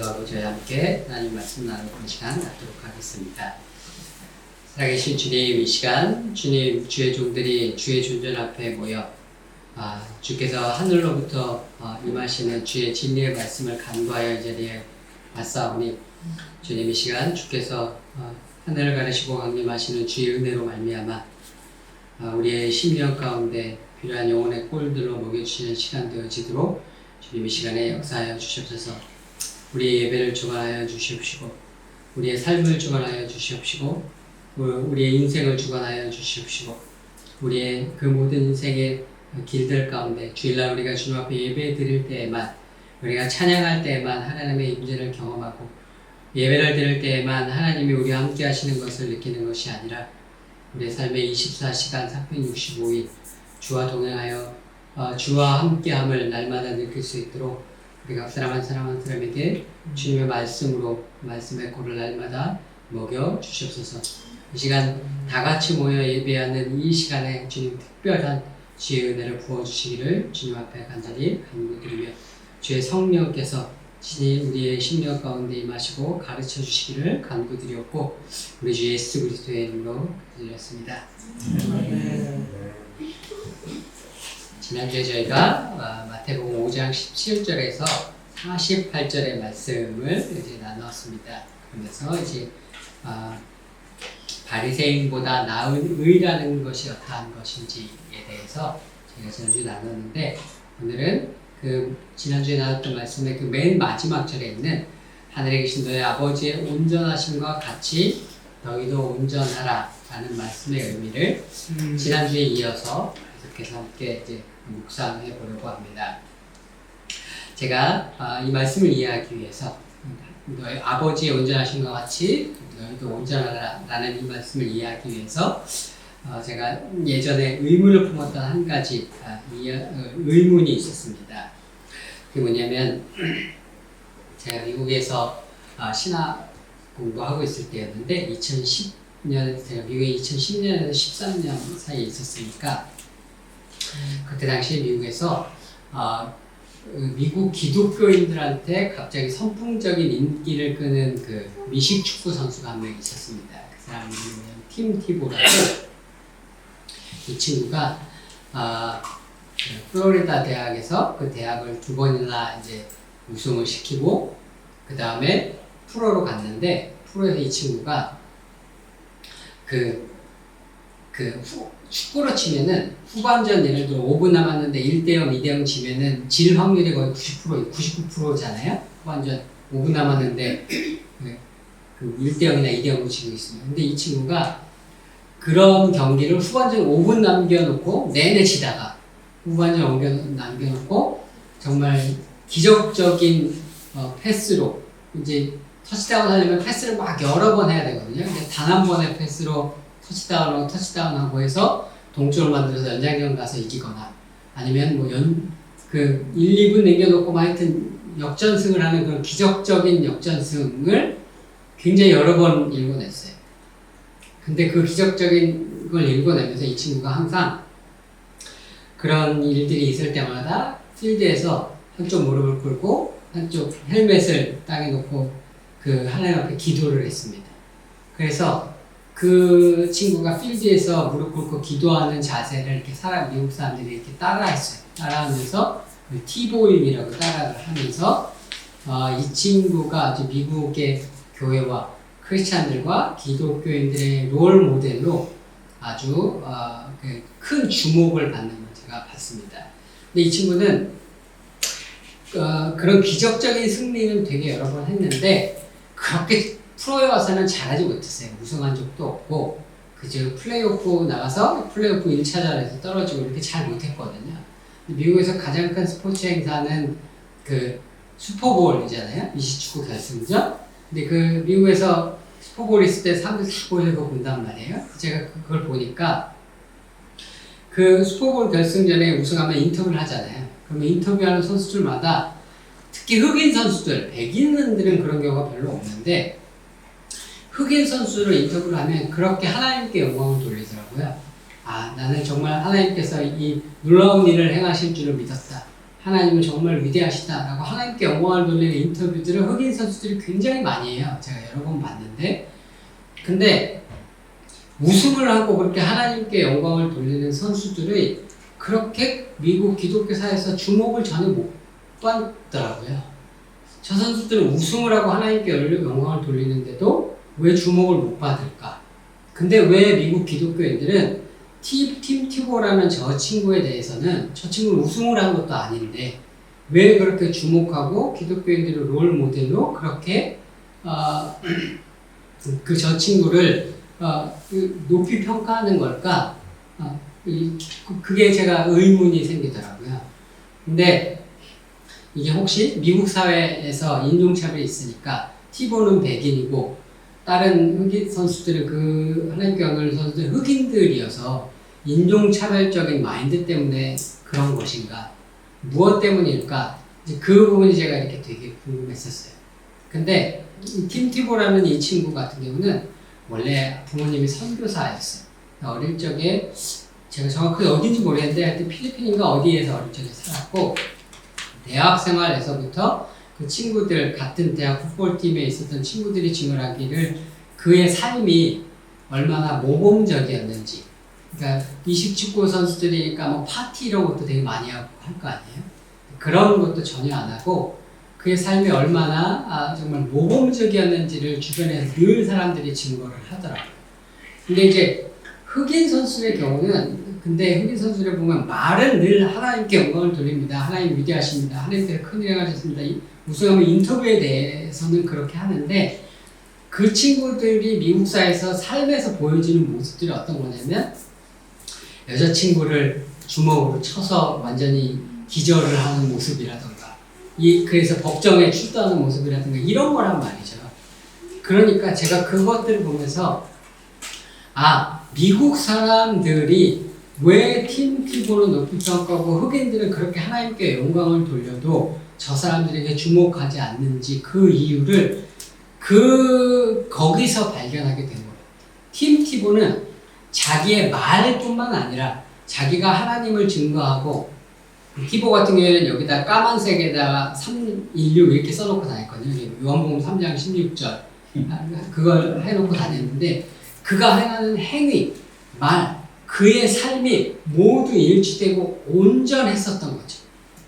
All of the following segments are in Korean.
기도하고 저희 함께 하나님 말씀 나누는 시간 갖도록 하겠습니다. 살아계신 주님, 이 시간 주님 주의 종들이 주의 존전 앞에 모여 주께서 하늘로부터 임하시는 주의 진리의 말씀을 간구하여 이 자리에 왔사오니 주님, 이 시간 주께서 하늘을 가르시고 강림하시는 주의 은혜로 말미암아 우리의 심령 가운데 필요한 영혼의 꼴들로 먹여주시는 시간 되어지도록 주님 이 시간에 역사하여 주시옵소서. 우리의 예배를 주관하여 주시옵시고 우리의 삶을 주관하여 주시옵시고 우리의 인생을 주관하여 주시옵시고 우리의 그 모든 인생의 길들 가운데 주일날 우리가 주님 앞에 예배 드릴 때에만, 우리가 찬양할 때에만 하나님의 임재를 경험하고 예배를 드릴 때에만 하나님이 우리와 함께 하시는 것을 느끼는 것이 아니라 우리의 삶의 24시간 365일 주와 동행하여 주와 함께함을 날마다 느낄 수 있도록 우리 각 사람 한 사람 한 사람에게 주님의 말씀으로 말씀의 꼴을 날마다 먹여 주시옵소서. 이 시간 다 같이 모여 예배하는 이 시간에 주님 특별한 주의 은혜를 부어주시기를 주님 앞에 간절히 간구드리며 주의 성령께서 친히 우리의 심령 가운데 임하시고 가르쳐 주시기를 간구드렸고 우리 주 예수 그리스도의 이름으로 드렸습니다. 지난주에 저희가 마태복음 5장 17절에서 48절의 말씀을 이제 나눴습니다. 그러면서 이제 바리새인보다 나은 의라는 것이 어떠한 것인지에 대해서 제가 지난주에 나눴는데, 오늘은 그 지난주에 나눴던 말씀의 그 맨 마지막 절에 있는 하늘에 계신 너의 아버지의 온전하심과 같이 너희도 온전하라 라는 말씀의 의미를 지난주에 이어서 계속해서 함께 이제 묵상해 보려고 합니다. 제가 이 말씀을 이해하기 위해서 너희 아버지의 온전하신 것 같이 너희도 온전하라라는 이 말씀을 이해하기 위해서 제가 예전에 의문을 품었던 한 가지 의문이 있었습니다. 그게 뭐냐면 제가 미국에서 신학 공부하고 있을 때였는데 2010년, 제가 미국에 2010년에서 13년 사이에 있었으니까 그때 당시 미국에서 미국 기독교인들한테 갑자기 선풍적인 인기를 끄는 그 미식 축구 선수가 한 명 있었습니다. 그 사람이 팀 티보라고, 이 친구가 플로리다 대학에서 그 대학을 2번이나 이제 우승을 시키고 그 다음에 프로로 갔는데, 프로에서 이 친구가 축구로 치면은 후반전 예를 들어 5분 남았는데 1대0, 2대0 지면은 질 확률이 거의 90%, 99%잖아요. 후반전 5분 남았는데 그 1대0이나 2대0으로 지고 있습니다. 근데 이 친구가 그런 경기를 후반전 5분 남겨놓고 내내 치다가 후반전 남겨놓고 정말 기적적인 패스로, 이제 터치다운 하려면 패스를 막 여러 번 해야 되거든요. 근데 단 한 번의 패스로 터치다운하고 해서 동점을 만들어서 연장전 가서 이기거나, 아니면 뭐 1, 2분 남겨놓고 하여튼 역전승을 하는 그런 기적적인 역전승을 굉장히 여러 번 일궈냈어요. 근데 그 기적적인 걸 일궈내면서 이 친구가 항상 그런 일들이 있을 때마다 필드에서 한쪽 무릎을 꿇고 한쪽 헬멧을 땅에 놓고 그 하나님 앞에 기도를 했습니다. 그래서 그 친구가 필드에서 무릎 꿇고 기도하는 자세를 이렇게 미국 사람들이 이렇게 따라했어요. 따라하면서 티보잉이라고 따라를 하면서 이 친구가 미국의 교회와 크리스찬들과 기독교인들의 롤 모델로 아주 큰 주목을 받는 걸 제가 봤습니다. 근데 이 친구는 그런 기적적인 승리는 되게 여러 번 했는데 그렇게 프로에 와서는 잘하지 못했어요. 우승한 적도 없고 그저 플레이오프 나가서 플레이오프 1차전에서 떨어지고 이렇게 잘 못했거든요. 미국에서 가장 큰 스포츠 행사는 그 슈퍼볼이잖아요. 미식축구 결승전. 근데 그 미국에서 슈퍼볼 있을 때 사람들 다 모여서 본단 말이에요. 제가 그걸 보니까 그 슈퍼볼 결승전에 우승하면 인터뷰를 하잖아요. 그러면 인터뷰하는 선수들마다 특히 흑인 선수들, 백인들은 그런 경우가 별로 없는데 흑인 선수를 인터뷰를 하면 그렇게 하나님께 영광을 돌리더라고요. 나는 정말 하나님께서 이 놀라운 일을 행하실 줄을 믿었다 하나님은 정말 위대하시다라고 하나님께 영광을 돌리는 인터뷰들을 흑인 선수들이 굉장히 많이 해요. 제가 여러 번 봤는데, 근데 우승을 하고 그렇게 하나님께 영광을 돌리는 선수들이 그렇게 미국 기독교사에서 주목을 전혀 못 받더라고요. 저 선수들은 우승을 하고 하나님께 영광을 돌리는데도 왜 주목을 못 받을까? 근데 왜 미국 기독교인들은 팀 티보라는 저 친구에 대해서는 저 친구는 우승을 한 것도 아닌데 왜 그렇게 주목하고 기독교인들의 롤 모델로 그렇게 그 저 친구를 높이 평가하는 걸까? 그게 제가 의문이 생기더라고요. 근데 이게 혹시 미국 사회에서 인종차별이 있으니까 티보는 백인이고 다른 흑인 선수들은 그 하나님께 영광을 선수들은 흑인들이어서 인종차별적인 마인드 때문에 그런 것인가? 무엇 때문일까? 이제 그 부분이 제가 이렇게 되게 궁금했었어요. 근데 팀 티보라는 이 친구 같은 경우는 원래 부모님이 선교사였어요. 어릴 적에 제가 정확하게 어딘지 모르겠는데 하여튼 필리핀인가 어디에서 어릴 적에 살았고 대학 생활에서부터 그 친구들 같은 대학 풋볼팀에 있었던 친구들이 증언하기를 그의 삶이 얼마나 모범적이었는지 그러니까 20축구 선수들이니까 뭐 파티 이런 것도 되게 많이 하고 할 거 아니에요? 그런 것도 전혀 안 하고 그의 삶이 얼마나 정말 모범적이었는지를 주변에서 늘 사람들이 증거를 하더라고요. 근데 이제 흑인 선수의 경우는 근데 흑인 선수를 보면 말은 늘 하나님께 영광을 돌립니다. 하나님 위대하십니다. 하나님께서 큰일 행하셨습니다. 우승하면 인터뷰에 대해서는 그렇게 하는데 그 친구들이 미국사에서 삶에서 보여주는 모습들이 어떤 거냐면 여자친구를 주먹으로 쳐서 완전히 기절을 하는 모습이라던가 그래서 법정에 출두하는 모습이라든가 이런 거란 말이죠. 그러니까 제가 그것들을 보면서 미국 사람들이 왜 팀 티보는 높이 평가하고 흑인들은 그렇게 하나님께 영광을 돌려도 저 사람들에게 주목하지 않는지 그 이유를 거기서 발견하게 된 거예요. 팀 티보는 자기의 말뿐만 아니라 자기가 하나님을 증거하고 티보 같은 경우에는 여기다 까만색에다가 316 이렇게 써놓고 다녔거든요. 요한복음 3장 16절 그걸 해놓고 다녔는데 그가 행하는 행위, 말, 그의 삶이 모두 일치되고 온전했었던 거죠.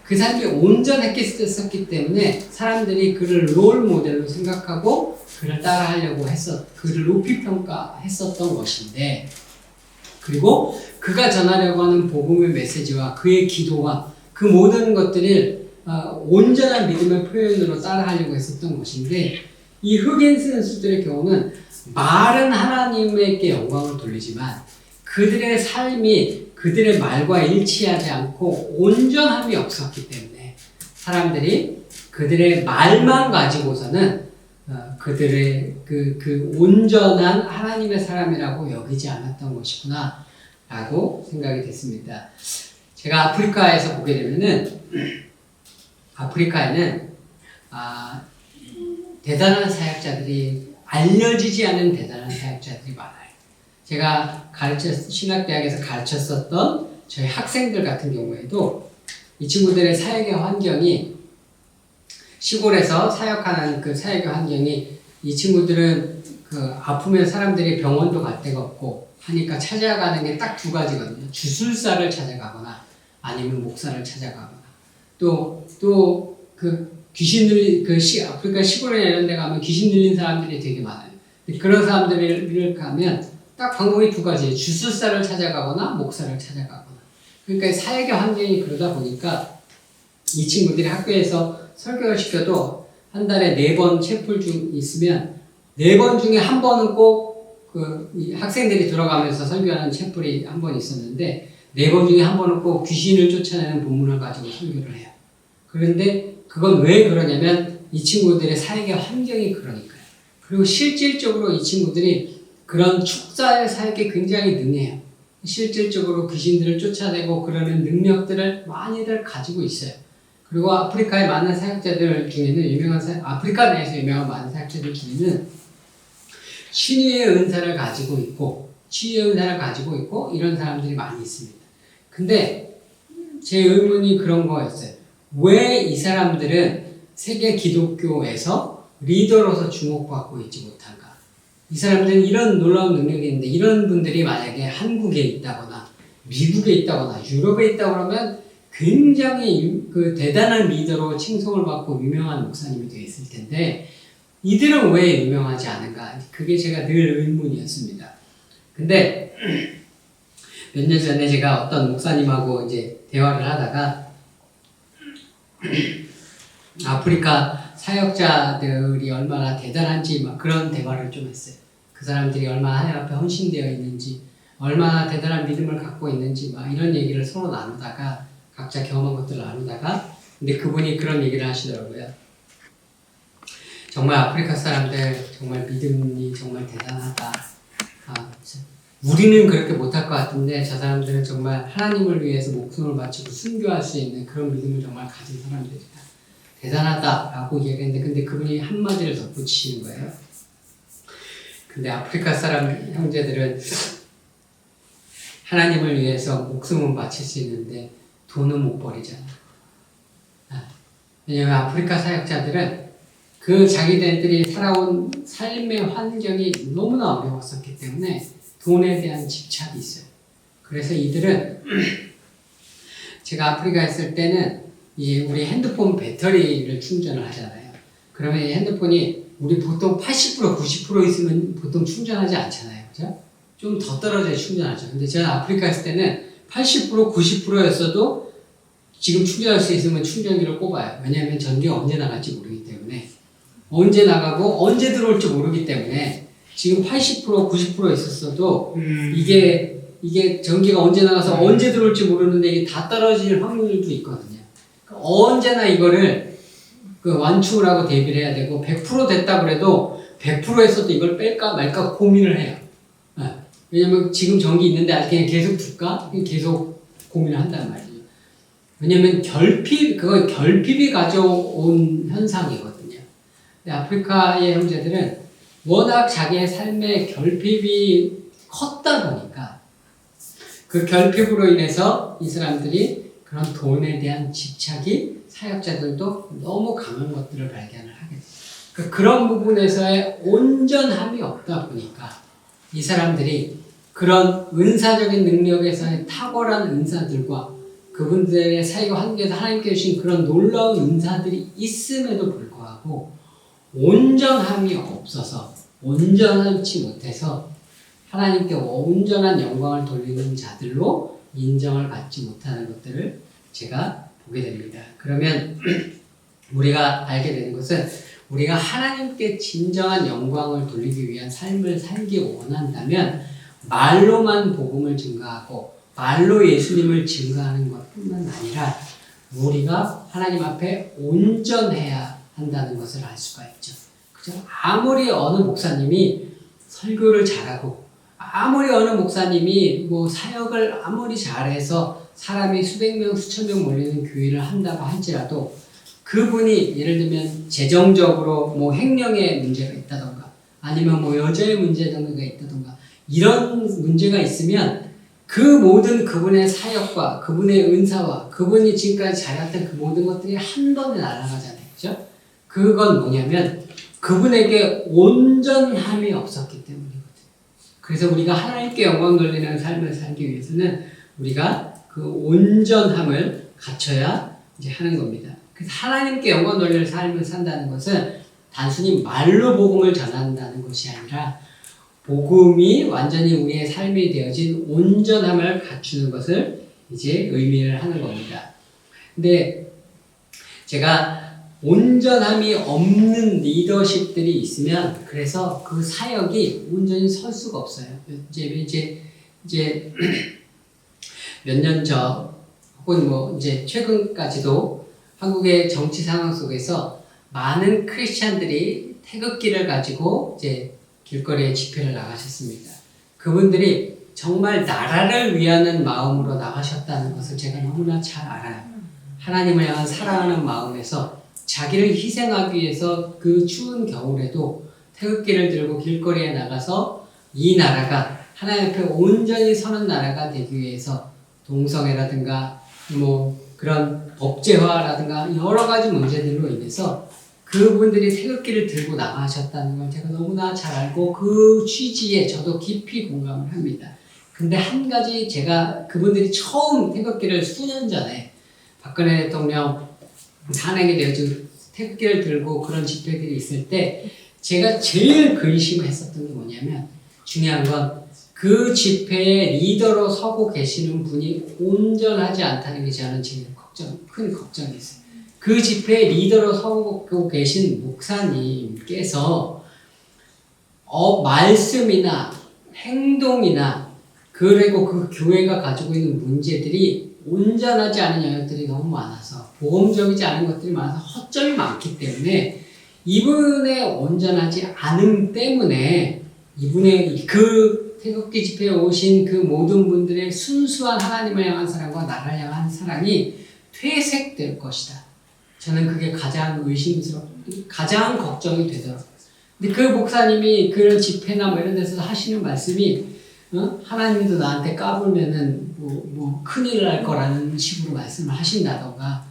그 삶이 온전했기 때문에 사람들이 그를 롤 모델로 생각하고 그를 따라하려고 그를 높이 평가했었던 것인데 그리고 그가 전하려고 하는 복음의 메시지와 그의 기도와 그 모든 것들을 온전한 믿음의 표현으로 따라하려고 했었던 것인데 이 흑인 선수들의 경우는 말은 하나님에게 영광을 돌리지만 그들의 삶이 그들의 말과 일치하지 않고 온전함이 없었기 때문에 사람들이 그들의 말만 가지고서는 그들의 그 온전한 하나님의 사람이라고 여기지 않았던 것이구나 라고 생각이 됐습니다. 제가 아프리카에서 보게 되면은 아프리카에는 대단한 사역자들이 알려지지 않은 대단한 사역자들이 많아요. 제가 신학대학에서 가르쳤었던 저희 학생들 같은 경우에도 이 친구들의 사역의 환경이 시골에서 사역하는 그 사역의 환경이 이 친구들은 아프면 사람들이 병원도 갈 데가 없고 하니까 찾아가는 게 딱 두 가지거든요. 주술사를 찾아가거나 아니면 목사를 찾아가거나 또 귀신 들린 아프리카 시골에 이런 데 가면 귀신 들린 사람들이 되게 많아요. 그런 사람들을 가면 딱 방법이 두 가지예요. 주술사를 찾아가거나 목사를 찾아가거나. 그러니까 사역의 환경이 그러다 보니까 이 친구들이 학교에서 설교를 시켜도 한 달에 4번 채플 있으면 4번 중에 한 번은 꼭 이 학생들이 들어가면서 설교하는 채플이 한 번 있었는데 4번 중에 한 번은 꼭 귀신을 쫓아내는 본문을 가지고 설교를 해요. 그런데 그건 왜 그러냐면 이 친구들의 사역의 환경이 그러니까요. 그리고 실질적으로 이 친구들이 그런 축사의 사역에 굉장히 능해요. 실질적으로 귀신들을 쫓아내고 그러는 능력들을 많이들 가지고 있어요. 그리고 아프리카의 많은 사역자들 중에는 아프리카 내에서 유명한 많은 사역자들 중에는 신유의 은사를 가지고 있고 이런 사람들이 많이 있습니다. 근데 제 의문이 그런 거였어요. 왜 이 사람들은 세계 기독교에서 리더로서 주목받고 있지 못한가? 이 사람들은 이런 놀라운 능력이 있는데 이런 분들이 만약에 한국에 있다거나 미국에 있다거나 유럽에 있다고 하면 굉장히 그 대단한 리더로 칭송을 받고 유명한 목사님이 되어 있을 텐데 이들은 왜 유명하지 않은가? 그게 제가 늘 의문이었습니다. 근데 몇 년 전에 제가 어떤 목사님하고 이제 대화를 하다가 아프리카 사역자들이 얼마나 대단한지 막 그런 대화를 좀 했어요. 그 사람들이 얼마나 하나님 앞에 헌신되어 있는지, 얼마나 대단한 믿음을 갖고 있는지 막 이런 얘기를 서로 나누다가 각자 경험한 것들을 나누다가 근데 그분이 그런 얘기를 하시더라고요. 정말 아프리카 사람들 정말 믿음이 정말 대단하다. 우리는 그렇게 못할 것 같은데 저 사람들은 정말 하나님을 위해서 목숨을 바치고 순교할 수 있는 그런 믿음을 정말 가진 사람들이다. 대단하다라고 얘기했는데 근데 그분이 한마디를 덧붙이는 거예요. 근데 아프리카 사람 형제들은 하나님을 위해서 목숨은 바칠 수 있는데 돈은 못 버리잖아. 왜냐하면 아프리카 사역자들은 그 자기들이 살아온 삶의 환경이 너무나 어려웠었기 때문에 돈에 대한 집착이 있어요. 그래서 이들은 제가 아프리카에 있을 때는 우리 핸드폰 배터리를 충전을 하잖아요. 그러면 이 핸드폰이 우리 보통 80% 90% 있으면 보통 충전하지 않잖아요. 그죠? 좀 더 떨어져야 충전하죠. 근데 제가 아프리카에 있을 때는 80% 90%였어도 지금 충전할 수 있으면 충전기를 꼽아요. 왜냐하면 전기가 언제 나갈지 모르기 때문에 언제 나가고 언제 들어올지 모르기 때문에 지금 80% 90% 있었어도 이게 전기가 언제 나가서 언제 들어올지 모르는데 이게 다 떨어질 확률도 있거든요. 그러니까 언제나 이거를 그 완충을 하고 대비를 해야 되고 100% 됐다 그래도 100%에서도 이걸 뺄까 말까 고민을 해요. 왜냐면 지금 전기 있는데 그냥 계속 둘까? 계속 고민을 한단 말이에요. 왜냐면 그건 결핍이 가져온 현상이거든요. 근데 아프리카의 형제들은 워낙 자기의 삶의 결핍이 컸다 보니까 그 결핍으로 인해서 이 사람들이 그런 돈에 대한 집착이 사역자들도 너무 강한 것들을 발견을 하게 돼요. 그런 부분에서의 온전함이 없다 보니까 이 사람들이 그런 은사적인 능력에서의 탁월한 은사들과 그분들의 사역의 환경에서 하나님께 주신 그런 놀라운 은사들이 있음에도 불구하고 온전함이 없어서 온전하지 못해서 하나님께 온전한 영광을 돌리는 자들로 인정을 받지 못하는 것들을 제가 보게 됩니다. 그러면 우리가 알게 되는 것은 우리가 하나님께 진정한 영광을 돌리기 위한 삶을 살기 원한다면 말로만 복음을 증거하고 말로 예수님을 증거하는 것뿐만 아니라 우리가 하나님 앞에 온전해야 한다는 것을 알 수가 있죠. 그죠? 아무리 어느 목사님이 설교를 잘하고 아무리 어느 목사님이 사역을 아무리 잘해서 사람이 수백 명, 수천 명 몰리는 교회를 한다고 할지라도 그분이 예를 들면 재정적으로 행령에 문제가 있다던가 아니면 여자의 문제가 있다던가 이런 문제가 있으면 그 모든 그분의 사역과 그분의 은사와 그분이 지금까지 잘했던 그 모든 것들이 한 번에 날아가잖아요. 그죠? 그건 뭐냐면 그분에게 온전함이 없었기 때문이거든요. 그래서 우리가 하나님께 영광 돌리는 삶을 살기 위해서는 우리가 그 온전함을 갖춰야 이제 하는 겁니다. 그래서 하나님께 영광 돌리는 삶을 산다는 것은 단순히 말로 복음을 전한다는 것이 아니라 복음이 완전히 우리의 삶이 되어진 온전함을 갖추는 것을 이제 의미를 하는 겁니다. 근데 제가 온전함이 없는 리더십들이 있으면 그래서 그 사역이 온전히 설 수가 없어요. 이제 몇 년 전 혹은 이제 최근까지도 한국의 정치 상황 속에서 많은 크리스찬들이 태극기를 가지고 이제 길거리에 집회를 나가셨습니다. 그분들이 정말 나라를 위하는 마음으로 나가셨다는 것을 제가 너무나 잘 알아요. 하나님을 향한 사랑하는 마음에서 자기를 희생하기 위해서 그 추운 겨울에도 태극기를 들고 길거리에 나가서 이 나라가 하나님 앞에 온전히 서는 나라가 되기 위해서 동성애라든가 그런 법제화라든가 여러 가지 문제들로 인해서 그분들이 태극기를 들고 나가셨다는 걸 제가 너무나 잘 알고 그 취지에 저도 깊이 공감을 합니다. 근데 한 가지 제가 그분들이 처음 태극기를 수년 전에 박근혜 대통령 탄핵이 되어지고 태극기를 들고 그런 집회들이 있을 때 제가 제일 근심했었던 게 뭐냐면 중요한 건 그 집회의 리더로 서고 계시는 분이 온전하지 않다는 게 저는 제일 큰 걱정이 있어요. 그 집회의 리더로 서고 계신 목사님께서 말씀이나 행동이나 그리고 그 교회가 가지고 있는 문제들이 온전하지 않은 영역들이 너무 많아서 보험적이지 않은 것들이 많아서 허점이 많기 때문에 이분의 온전하지 않음 때문에 이분의 그 태극기 집회에 오신 그 모든 분들의 순수한 하나님을 향한 사랑과 나를 향한 사랑이 퇴색될 것이다. 저는 그게 가장 가장 걱정이 되더라고요. 근데 그 목사님이 그런 집회나 뭐 이런 데서 하시는 말씀이 하나님도 나한테 까불면은 뭐 큰일 날 거라는 식으로 말씀을 하신다던가,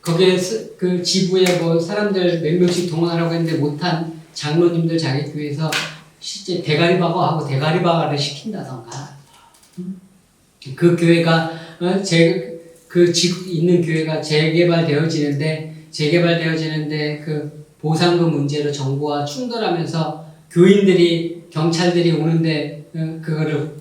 거기에 그 지부에 뭐 사람들 몇 명씩 동원하라고 했는데 못한 장로님들 자기 교회에서 실제 대가리 박아하고 대가리 박아를 시킨다던가, 그 교회가 있는 교회가 재개발되어지는데 그 보상금 문제로 정부와 충돌하면서 교인들이 경찰들이 오는데 그거를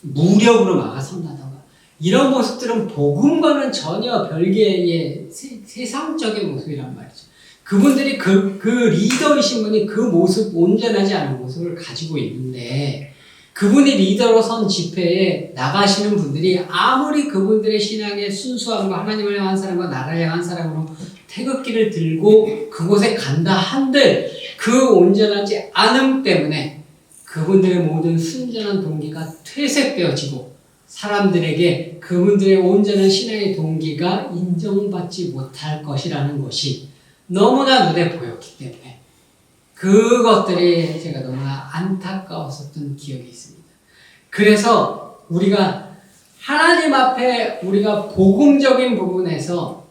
무력으로 막아선다던가 이런 모습들은 복음과는 전혀 별개의 세상적인 모습이란 말이죠. 그분들이 그 리더이신 분이 그 모습, 온전하지 않은 모습을 가지고 있는데 그분이 리더로 선 집회에 나가시는 분들이 아무리 그분들의 신앙의 순수함과 하나님을 향한 사랑과 나라를 향한 사랑으로 태극기를 들고 그곳에 간다 한들 그 온전하지 않음 때문에 그분들의 모든 순전한 동기가 퇴색되어지고 사람들에게 그분들의 온전한 신앙의 동기가 인정받지 못할 것이라는 것이 너무나 눈에 보였기 때문에 그것들이 제가 너무나 안타까웠었던 기억이 있습니다. 그래서 우리가 하나님 앞에 우리가 복음적인 부분에서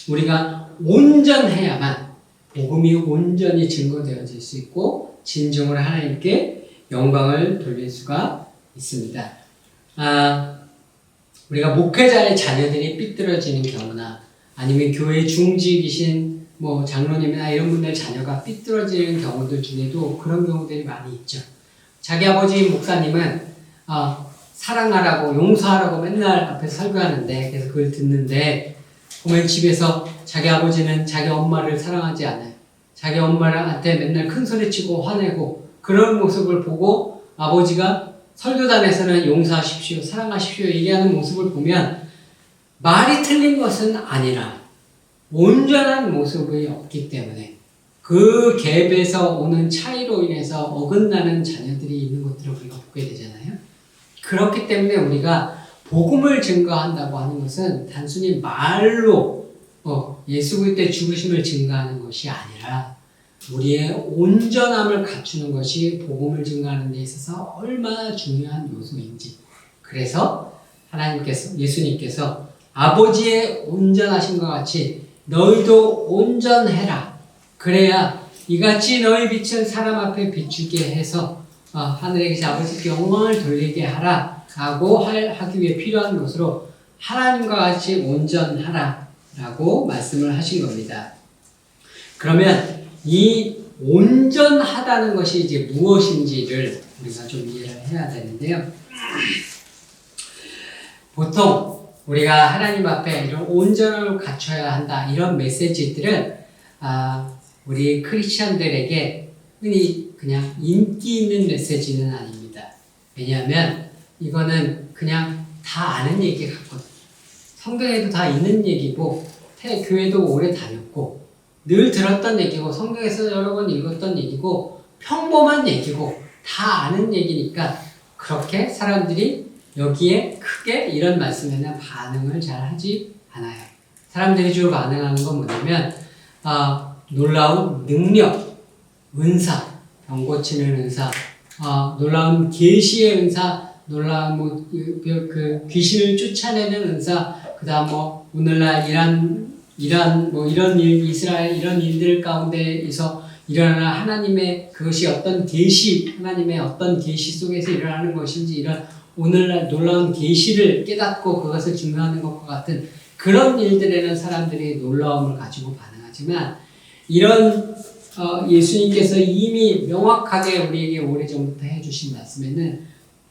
우리가 온전해야만 복음이 온전히 증거되어질 수 있고 진정으로 하나님께 영광을 돌릴 수가 있습니다. 우리가 목회자의 자녀들이 삐뚤어지는 경우나 아니면 교회 중직이신 뭐 장로님이나 이런 분들 자녀가 삐뚤어지는 경우들 중에도 그런 경우들이 많이 있죠. 자기 아버지 목사님은 사랑하라고 용서하라고 맨날 앞에서 설교하는데 그래서 그걸 듣는데 보면 집에서 자기 아버지는 자기 엄마를 사랑하지 않아요. 자기 엄마한테 맨날 큰 소리치고 화내고 그런 모습을 보고 아버지가 설교단에서는 용서하십시오, 사랑하십시오 얘기하는 모습을 보면 말이 틀린 것은 아니라 온전한 모습이 없기 때문에 그 갭에서 오는 차이로 인해서 어긋나는 자녀들이 있는 것들을 우리가 보게 되잖아요. 그렇기 때문에 우리가 복음을 증거한다고 하는 것은 단순히 말로 예수 그리스도의 죽으심을 증거하는 것이 아니라 우리의 온전함을 갖추는 것이 복음을 증거하는 데 있어서 얼마나 중요한 요소인지. 그래서 예수님께서 아버지의 온전하심과 같이 너희도 온전해라. 그래야 이같이 너희 빛을 사람 앞에 비추게 해서 하늘에 계신 아버지께 영광을 돌리게 하라 라고 하기 위해 필요한 것으로 하나님과 같이 온전하라 라고 말씀을 하신 겁니다. 그러면 이 온전하다는 것이 이제 무엇인지를 우리가 좀 이해를 해야 되는데요. 보통 우리가 하나님 앞에 이런 온전함을 갖춰야 한다 이런 메시지들은 우리 크리스천들에게 흔히 그냥 인기 있는 메시지는 아닙니다. 왜냐하면 이거는 그냥 다 아는 얘기 같거든요. 성경에도 다 있는 얘기고 교회도 오래 다녔고 늘 들었던 얘기고 성경에서 여러 번 읽었던 얘기고 평범한 얘기고 다 아는 얘기니까 그렇게 사람들이 여기에 크게 이런 말씀에는 반응을 잘 하지 않아요. 사람들이 주로 반응하는 건 뭐냐면 놀라운 능력, 은사, 병 고치는 은사, 놀라운 계시의 은사, 놀라운 그 귀신을 쫓아내는 은사, 그 다음 오늘날 이란 뭐 이런 일, 이스라엘 이런 일들 가운데에서 일어나는 하나님의 그것이 어떤 계시, 하나님의 어떤 계시 속에서 일어나는 것인지 이런 오늘날 놀라운 계시를 깨닫고 그것을 증명하는 것과 같은 그런 일들에는 사람들이 놀라움을 가지고 반응하지만 이런 예수님께서 이미 명확하게 우리에게 오래전부터 해주신 말씀에는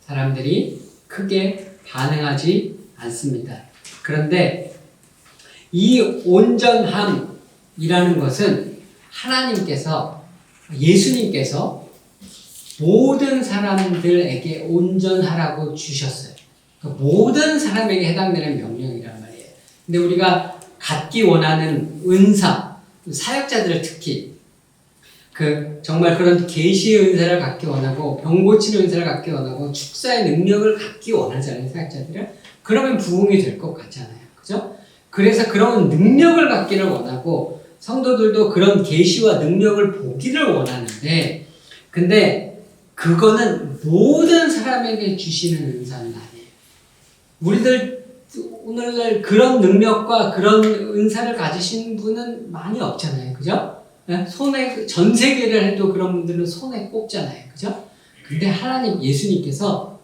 사람들이 크게 반응하지 않습니다. 그런데 이 온전함이라는 것은 예수님께서 모든 사람들에게 온전하라고 주셨어요. 그러니까 모든 사람에게 해당되는 명령이란 말이에요. 근데 우리가 갖기 원하는 은사, 사역자들을 특히 정말 그런 계시의 은사를 갖기 원하고 병 고치는 은사를 갖기 원하고 축사의 능력을 갖기 원하잖아요, 사역자들은. 그러면 부흥이 될 것 같잖아요. 그죠? 그래서 그런 능력을 갖기를 원하고 성도들도 그런 계시와 능력을 보기를 원하는데 근데 그거는 모든 사람에게 주시는 은사는 아니에요. 우리들 오늘날 그런 능력과 그런 은사를 가지신 분은 많이 없잖아요. 그죠? 전 세계를 해도 그런 분들은 손에 꼽잖아요. 그죠? 근데 예수님께서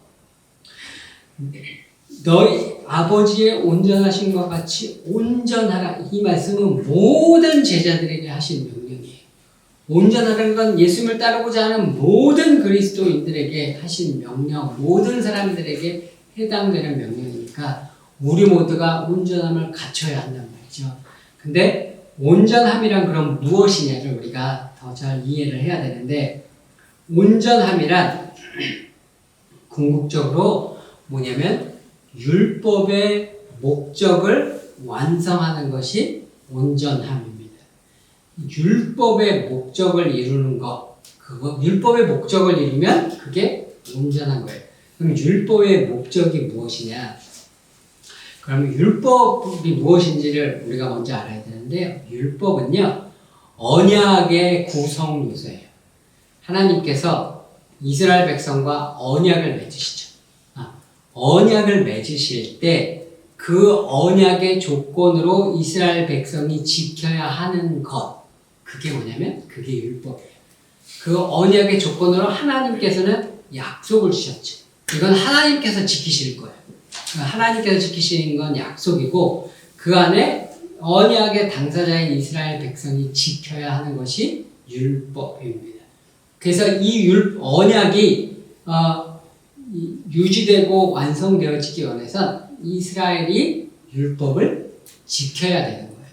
너희 아버지의 온전하신 것 같이 온전하라. 이 말씀은 모든 제자들에게 하신 명령이에요. 온전하라는 건 예수님을 따르고자 하는 모든 그리스도인들에게 하신 명령, 모든 사람들에게 해당되는 명령이니까 우리 모두가 온전함을 갖춰야 한단 말이죠. 근데 온전함이란 그럼 무엇이냐를 우리가 더 잘 이해를 해야 되는데 온전함이란 궁극적으로 뭐냐면 율법의 목적을 완성하는 것이 온전함입니다. 율법의 목적을 이루는 것, 율법의 목적을 이루면 그게 온전한 거예요. 그럼 율법의 목적이 무엇이냐? 그러면 율법이 무엇인지를 우리가 먼저 알아야 되는데요. 율법은요, 언약의 구성 요소예요. 하나님께서 이스라엘 백성과 언약을 맺으시죠. 언약을 맺으실 때 그 언약의 조건으로 이스라엘 백성이 지켜야 하는 것, 그게 뭐냐면 그게 율법이에요. 그 언약의 조건으로 하나님께서는 약속을 주셨죠. 이건 하나님께서 지키실 거예요. 하나님께서 지키시는 건 약속이고 그 안에 언약의 당사자인 이스라엘 백성이 지켜야 하는 것이 율법입니다. 그래서 이 언약이 유지되고 완성되어지기 위해서 이스라엘이 율법을 지켜야 되는 거예요.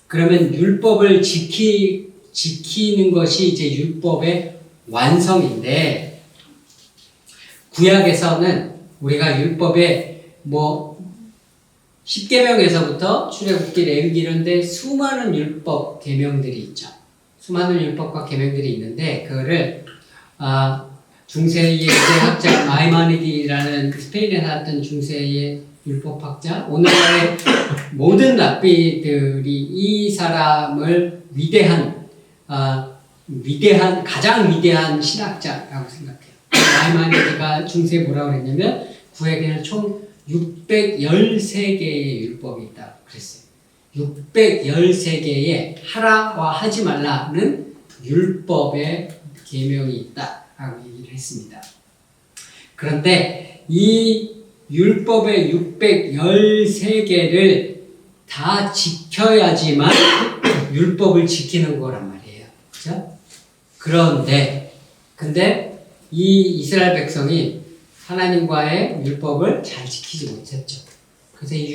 그러면 율법을 지키는 것이 이제 율법의 완성인데 구약에서는 우리가 율법에 10계명에서부터 출애굽기, 레위기 이런데 수많은 율법 계명들이 있죠. 수많은 율법과 계명들이 있는데 그거를 중세의 학자 마이마니디라는 스페인에 살았던 중세의 율법학자, 오늘날의 모든 랍비들이 이 사람을 가장 위대한 신학자라고 생각해요. 마이마니디가 중세에 뭐라고 그랬냐면 구약에는 총 613개의 율법이 있다고 그랬어요. 613개의 하라와 하지 말라는 율법의 계명이 있다라고 얘기를 했습니다. 그런데 이 율법의 613개를 다 지켜야지만 율법을 지키는 거란 말이에요. 그죠? 근데 이 이스라엘 백성이 하나님과의 율법을 잘 지키지 못했죠. 그래서 이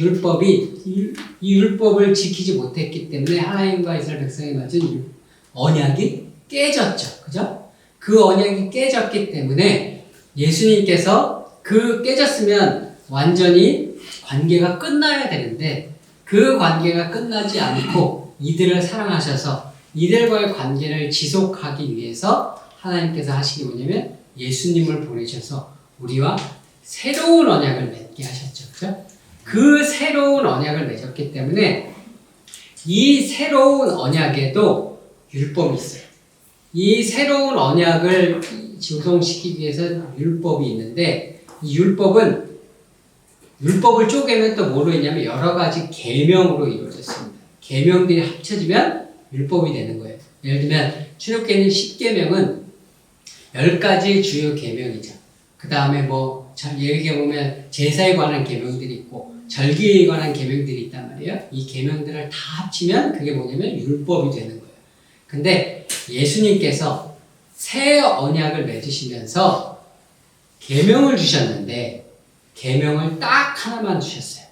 율법을 지키지 못했기 때문에 하나님과 이스라엘 백성이 맺은 언약이 깨졌죠. 그죠? 그 언약이 깨졌기 때문에 예수님께서 깨졌으면 완전히 관계가 끝나야 되는데 그 관계가 끝나지 않고 이들을 사랑하셔서 이들과의 관계를 지속하기 위해서 하나님께서 하신 게 뭐냐면 예수님을 보내셔서 우리와 새로운 언약을 맺게 하셨죠. 그죠? 그 새로운 언약을 맺었기 때문에 이 새로운 언약에도 율법이 있어요. 이 새로운 언약을 조성시키기 위해서 율법이 있는데 이 율법은 율법을 쪼개면 또 뭐로 있냐면 여러 가지 계명으로 이루어졌습니다. 계명들이 합쳐지면 율법이 되는 거예요. 예를 들면 출애굽기에는 10계명은 10가지 주요 계명이죠. 그 다음에 뭐 얘기해 보면 제사에 관한 계명들이 있고 절기에 관한 계명들이 있단 말이에요. 이 계명들을 다 합치면 그게 뭐냐면 율법이 되는 거예요. 근데 예수님께서 새 언약을 맺으시면서 계명을 주셨는데 계명을 딱 하나만 주셨어요.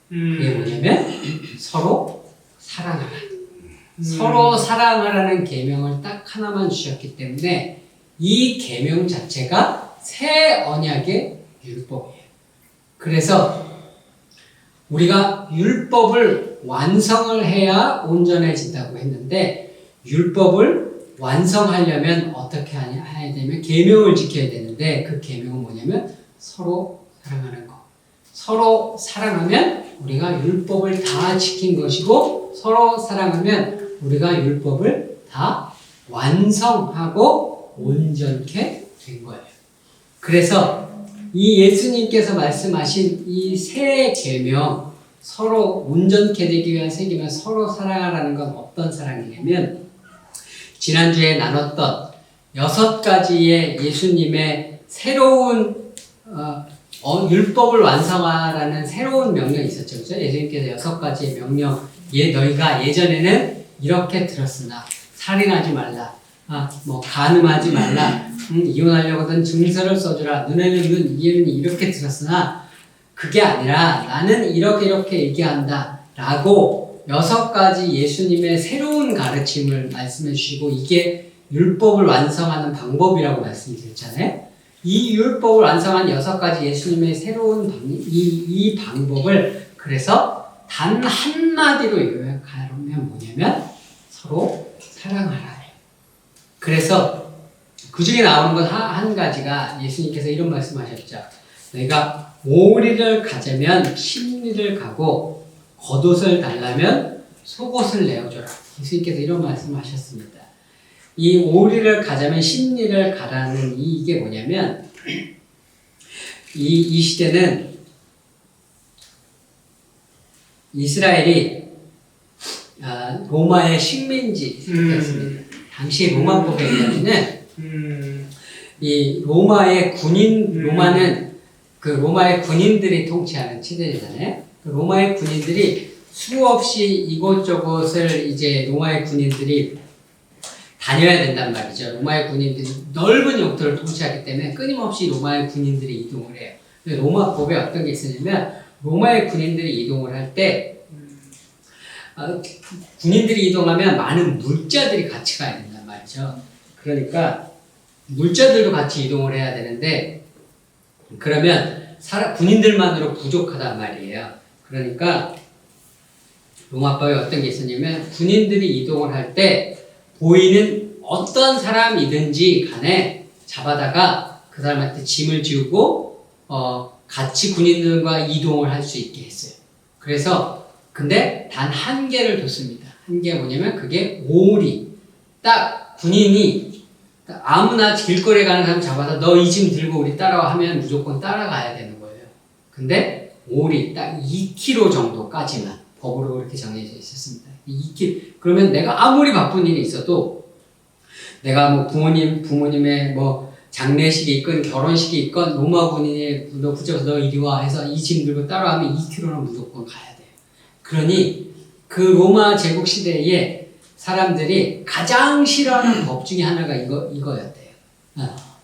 그게 뭐냐면 서로 사랑하라. 서로 사랑하라는 계명을 딱 하나만 주셨기 때문에 이 계명 자체가 새 언약의 율법이에요. 그래서 우리가 율법을 완성을 해야 온전해진다고 했는데 율법을 완성하려면 어떻게 해야 되면 계명을 지켜야 되는데 그 계명은 뭐냐면 서로 사랑하는 거. 서로 사랑하면 우리가 율법을 다 지킨 것이고 서로 사랑하면 우리가 율법을 다 완성하고 온전케 된 거예요. 그래서 이 예수님께서 말씀하신 이 새 계명, 서로 온전케 되기 위한 새 계명, 서로 사랑하라는 건 어떤 사랑이냐면 지난주에 나눴던 6가지의 예수님의 새로운 율법을 완성하라는 새로운 명령이 있었죠. 그렇죠? 예수님께서 6가지의 명령, 너희가 예전에는 이렇게 들었으나 살인하지 말라, 간음하지 말라, 이혼하려거든 증서를 써주라, 눈에는 눈, 이에는 이렇게 들었으나 그게 아니라 나는 이렇게 얘기한다 라고 6가지 예수님의 새로운 가르침을 말씀해 주시고 이게 율법을 완성하는 방법이라고 말씀드렸잖아요. 이 율법을 완성한 6가지 예수님의 새로운 이 방법을 그래서 단 한마디로 요약하면 뭐냐면 서로 사랑하라. 그래서 그 중에 나오는 건 한 가지가 예수님께서 이런 말씀하셨죠. 내가 오리를 가자면 십리를 가고 겉옷을 달라면 속옷을 내어줘라. 예수님께서 이런 말씀하셨습니다. 이 오리를 가자면 십리를 가라는 이게 뭐냐면 이 시대는 이스라엘이 로마의 식민지였습니다. 당시 로마법에 의하면 이 로마의 로마는 그 로마의 군인들이 통치하는 시대잖아요. 그 로마의 군인들이 수없이 이곳저곳을 이제 로마의 군인들이 다녀야 된단 말이죠. 로마의 군인들이 넓은 영토를 통치하기 때문에 끊임없이 로마의 군인들이 이동을 해요. 로마법에 어떤 게 있었냐면 로마의 군인들이 이동을 할 때 군인들이 이동하면 많은 물자들이 같이 가야 된단 말이죠. 그러니까 물자들도 같이 이동을 해야 되는데 그러면 군인들만으로 부족하단 말이에요. 그러니까 로마법에 어떤 게 있었냐면 군인들이 이동을 할 때 보이는 어떤 사람이든지 간에 잡아다가 그 사람한테 짐을 지우고 같이 군인들과 이동을 할 수 있게 했어요. 그래서 근데 단 한 개를 뒀습니다. 한 개가 뭐냐면 그게 오리. 딱 군인이 아무나 길거리에 가는 사람 잡아서 너 이 짐 들고 우리 따라와 하면 무조건 따라가야 되는 거예요. 근데 오리 딱 2kg 정도까지만 법으로 그렇게 정해져 있었습니다. 2kg. 그러면 내가 아무리 바쁜 일이 있어도 내가 뭐 부모님의 뭐 장례식이 있건 결혼식이 있건 로마 군인이 너 붙여서 너 이리 와 해서 이 짐 들고 따라가면 2kg는 무조건 가야 돼요. 그러니 그 로마 제국 시대에 사람들이 가장 싫어하는 법 중에 하나가 이거였대요.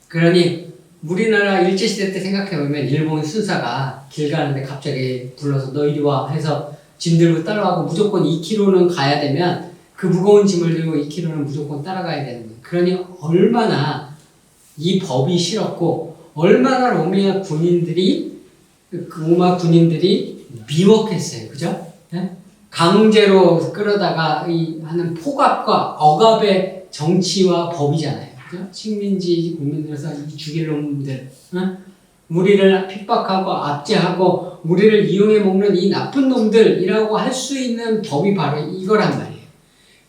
그러니 우리나라 일제시대 때 생각해보면 일본 순사가 길 가는데 갑자기 불러서 너 이리 와 해서 짐 들고 따라가고 무조건 2km는 가야 되면 그 무거운 짐을 들고 2km는 무조건 따라가야 되는 거예요. 그러니 얼마나 이 법이 싫었고 얼마나 로마 군인들이 미혹했어요. 그죠? 네? 강제로 끌어다가 하는 폭압과 억압의 정치와 법이잖아요. 그죠? 식민지 국민들에서 이 죽일 놈들, 우리를 핍박하고 압제하고 우리를 이용해 먹는 이 나쁜 놈들이라고 할 수 있는 법이 바로 이거란 말이에요.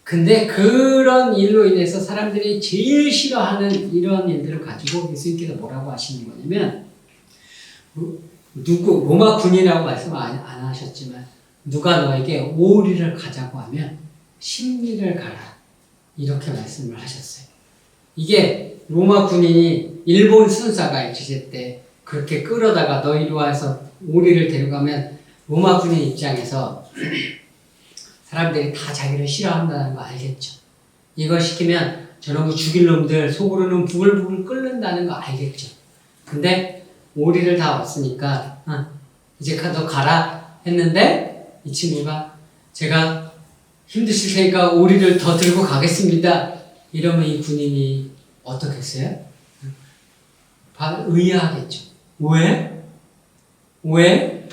근데 그런 일로 인해서 사람들이 제일 싫어하는 이런 일들을 가지고 예수님께서 뭐라고 하시는 거냐면 로마 군이라고 말씀 안 하셨지만 누가 너에게 오리를 가자고 하면 십리를 가라. 이렇게 말씀을 하셨어요. 이게 로마 군인이 일본 순사가 있을 때 그렇게 끌어다가 너희로 와서 오리를 데려가면 로마 군인 입장에서 사람들이 다 자기를 싫어한다는 거 알겠죠. 이걸 시키면 저놈의 죽일 놈들 속으로는 부글부글 끓는다는 거 알겠죠. 근데 오리를 다 얻으니까 이제 너 가라 했는데 이 친구가 제가 힘드실 테니까 오리를 더 들고 가겠습니다. 이러면 이 군인이 어떻겠어요? 의아하겠죠. 왜? 왜?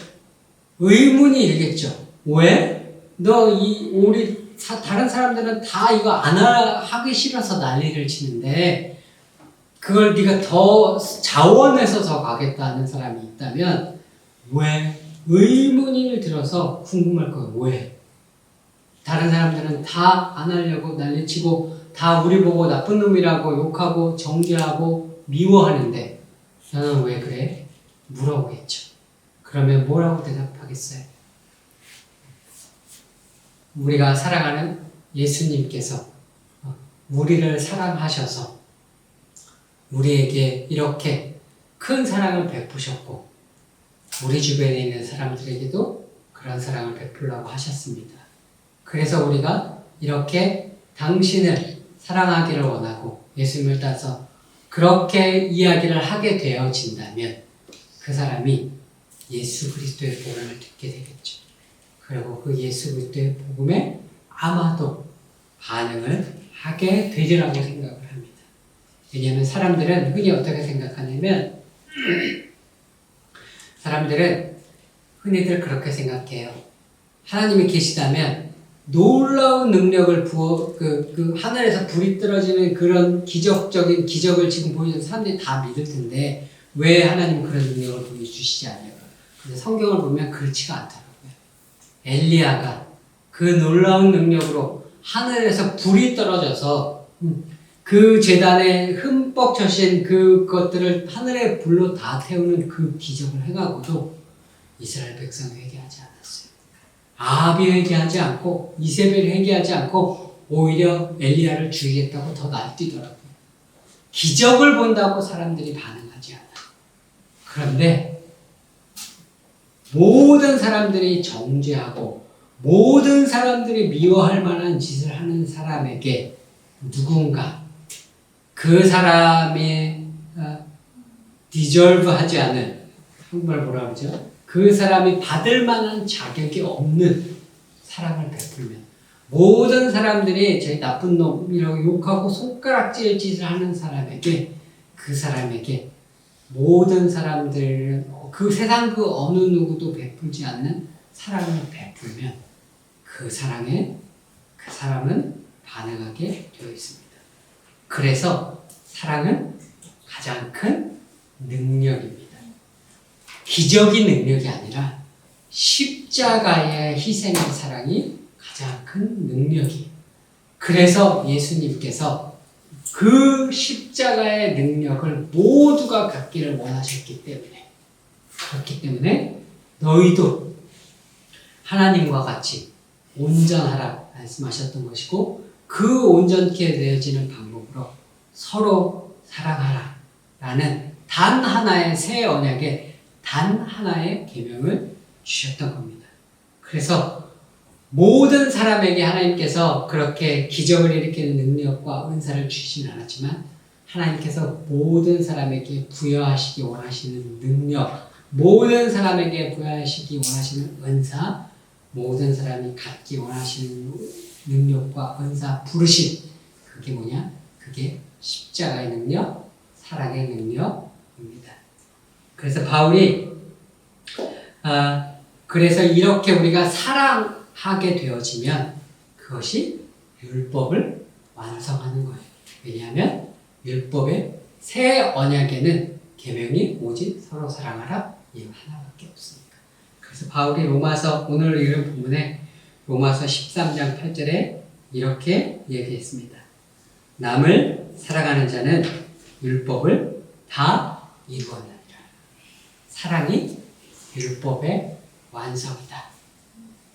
의문이 일겠죠. 왜? 너 이 오리 다른 사람들은 다 이거 안 하기 싫어서 난리를 치는데 그걸 네가 더 자원해서 더 가겠다는 사람이 있다면 왜? 의문을 들어서 궁금할 거예요. 왜? 다른 사람들은 다 안 하려고 난리치고 다 우리 보고 나쁜 놈이라고 욕하고 정죄하고 미워하는데 너는 왜 그래? 물어보겠죠. 그러면 뭐라고 대답하겠어요? 우리가 사랑하는 예수님께서 우리를 사랑하셔서 우리에게 이렇게 큰 사랑을 베푸셨고 우리 주변에 있는 사람들에게도 그런 사랑을 베풀라고 하셨습니다. 그래서 우리가 이렇게 당신을 사랑하기를 원하고 예수님을 따라서 그렇게 이야기를 하게 되어진다면 그 사람이 예수 그리스도의 복음을 듣게 되겠죠. 그리고 그 예수 그리스도의 복음에 아마도 반응을 하게 되리라고 생각을 합니다. 왜냐하면 사람들은 흔히 어떻게 생각하냐면 사람들은 흔히들 그렇게 생각해요. 하나님이 계시다면 놀라운 능력을 하늘에서 불이 떨어지는 그런 기적적인 기적을 지금 보여주는 사람들이 다 믿을 텐데 왜 하나님은 그런 능력을 보여주시지 않냐고. 근데 성경을 보면 그렇지가 않더라고요. 엘리야가 그 놀라운 능력으로 하늘에서 불이 떨어져서 그 제단에 흠뻑 젖은 그것들을 하늘의 불로 다 태우는 그 기적을 해가고도 이스라엘 백성이 회개하지 않았어요. 아합이 회개하지 않고 이세벨이 회개하지 않고 오히려 엘리야를 죽이겠다고 더 날뛰더라고요. 기적을 본다고 사람들이 반응하지 않아요. 그런데 모든 사람들이 정죄하고 모든 사람들이 미워할 만한 짓을 하는 사람에게 누군가 그 사람이 디졸브하지 않은 한국말 뭐라 그러죠? 그 사람이 받을 만한 자격이 없는 사랑을 베풀면 모든 사람들이 제 나쁜 놈이라고 욕하고 손가락질 짓을 하는 사람에게 그 사람에게 모든 사람들은 그 세상 그 어느 누구도 베풀지 않는 사랑을 베풀면 그 사랑에 그 사람은 반응하게 되어 있습니다. 그래서 사랑은 가장 큰 능력입니다. 기적이 능력이 아니라 십자가의 희생의 사랑이 가장 큰 능력이에요. 그래서 예수님께서 그 십자가의 능력을 모두가 갖기를 원하셨기 때문에 그렇기 때문에 너희도 하나님과 같이 온전하라 말씀하셨던 것이고 그 온전케 되어지는 방법으로 서로 사랑하라 라는 단 하나의 새 언약의 단 하나의 계명을 주셨던 겁니다. 그래서 모든 사람에게 하나님께서 그렇게 기적을 일으키는 능력과 은사를 주시진 않았지만 하나님께서 모든 사람에게 부여하시기 원하시는 능력, 모든 사람에게 부여하시기 원하시는 은사, 모든 사람이 갖기 원하시는 능력과 은사, 부르심, 그게 뭐냐? 그게 십자가의 능력, 사랑의 능력입니다. 그래서 바울이 그래서 이렇게 우리가 사랑하게 되어지면 그것이 율법을 완성하는 거예요. 왜냐하면 율법의 새 언약에는 계명이 오직 서로 사랑하라 이 하나밖에 없으니까. 그래서 바울이 로마서 오늘 읽은 본문에 로마서 13장 8절에 이렇게 얘기했습니다. 남을 사랑하는 자는 율법을 다 이루었느니라. 사랑이 율법의 완성이다.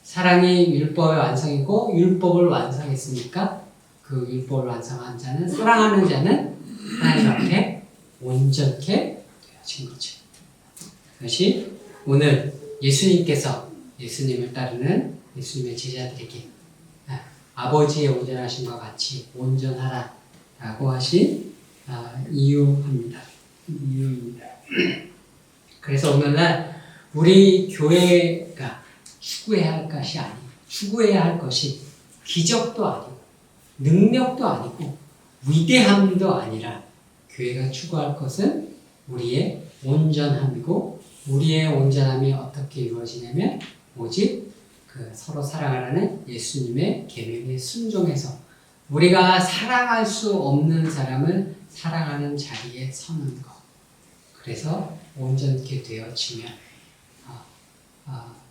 사랑이 율법의 완성이고 율법을 완성했으니까 그 율법을 완성한 자는 사랑하는 자는 하나님 앞에 온전케 되어진 거죠. 그것이 오늘 예수님께서 예수님을 따르는 예수님의 제자들에게 아버지의 온전하심과 같이 온전하라 라고 하신 이유입니다. 그래서 오늘날 우리 교회가 추구해야 할 것이 아니고 추구해야 할 것이 기적도 아니고 능력도 아니고 위대함도 아니라 교회가 추구할 것은 우리의 온전함이고 우리의 온전함이 어떻게 이루어지냐면 오직 그 서로 사랑하라는 예수님의 계명에 순종해서 우리가 사랑할 수 없는 사람을 사랑하는 자리에 서는 것. 그래서 온전케 되어지면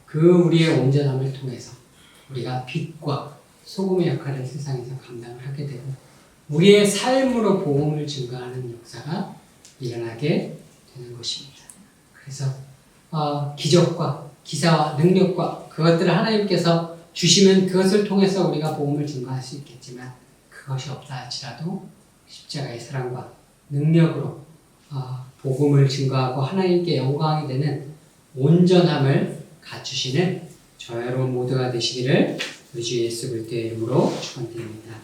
그 우리의 온전함을 통해서 우리가 빛과 소금의 역할을 세상에서 감당을 하게 되고 우리의 삶으로 복음을 증거하는 역사가 일어나게 되는 것입니다. 그래서 기적과 기사와 능력과 그것들을 하나님께서 주시면 그것을 통해서 우리가 복음을 증거할 수 있겠지만 그것이 없다 할지라도 십자가의 사랑과 능력으로 복음을 증거하고 하나님께 영광이 되는 온전함을 갖추시는 저와 여러분 모두가 되시기를 우리 주 예수 그리스도의 이름으로 축원드립니다.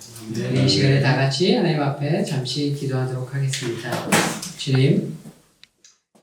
이 시간에 다 같이 하나님 앞에 잠시 기도하도록 하겠습니다. 주님,